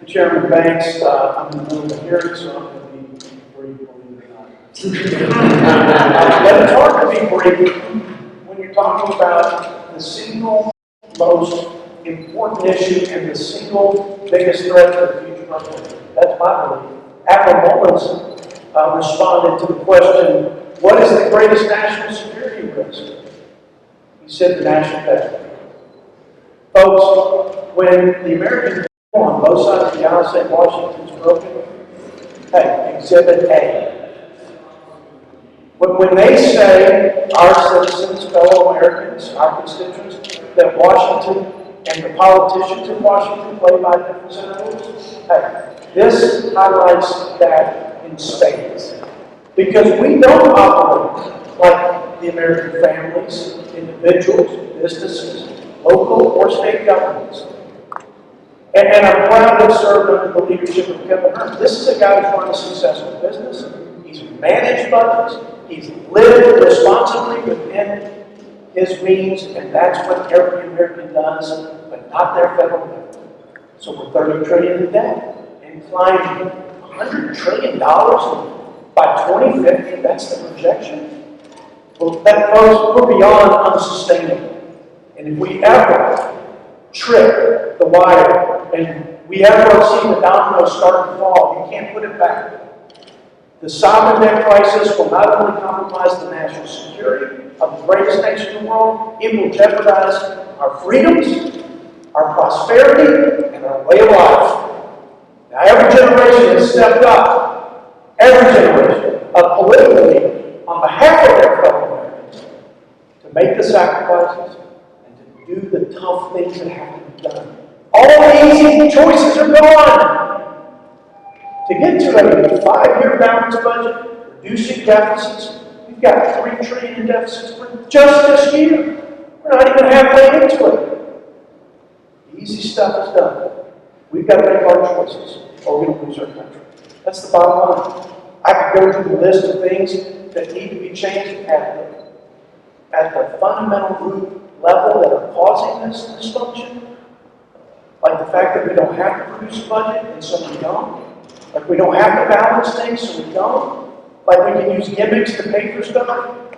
Chairman Banks, I'm in the middle of the hearing, so I'm going to be brief, believe it or not. But it's hard to be brief when you're talking about the single most important issue and the single biggest threat to the future of our country. That's my belief. Admiral Mullins responded to the question, what is the greatest national security risk? He said the national debt. Folks, when the American people on both sides of the aisle say Washington's broken, hey, Exhibit A. When they say, our citizens, fellow Americans, our constituents, that Washington and the politicians in Washington play by different set of rules, hey, this highlights that in spades. Because we don't operate like the American families, individuals, businesses, local or state governments. And I'm proud to have served under the leadership of Kevin Hern. This is a guy who's run a successful business. He's managed budgets. He's lived responsibly within his means, and that's what every American does, but not their federal government. So we're $30 trillion in debt and climbing $100 trillion by 2050. That's the projection. Well, that folks, we're beyond unsustainable. And if we ever trip the wire and we ever see the dominoes start to fall, you can't put it back. The sovereign debt crisis will not only compromise the national security of the greatest nation in the world, it will jeopardize our freedoms, our prosperity, and our way of life. Now, every generation has stepped up, every generation, politically, on behalf of their fellow Americans, to make the sacrifices and to do the tough things that have to be done. All the easy choices are gone. To get to a 5-year balanced budget, reducing deficits, we've got $3 trillion in deficits for just this year. We're not even halfway into it. The easy stuff is done. We've got to make our choices, or we're going to lose our country. That's the bottom line. I could go through the list of things that need to be changed at the fundamental root level that are causing this dysfunction. Like the fact that we don't have to produce a budget, and so we don't. Like we don't have to balance things, so we don't. Like we can use gimmicks to pay for stuff.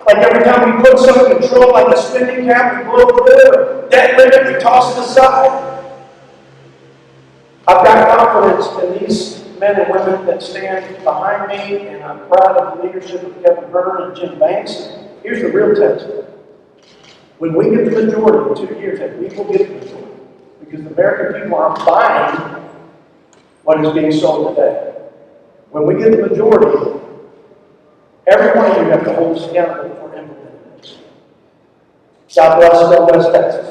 Like every time we put some control, like a spending cap, we blow the lid, or debt limit, we toss it aside. I've got confidence in these men and women that stand behind me, and I'm proud of the leadership of Kevin Hern and Jim Banks. Here's the real test. When we get the majority in 2 years, and we will get the majority, because the American people aren't buying what is being sold today. When we get the majority, every one of you have to hold us accountable for implementing this. God bless West Texas.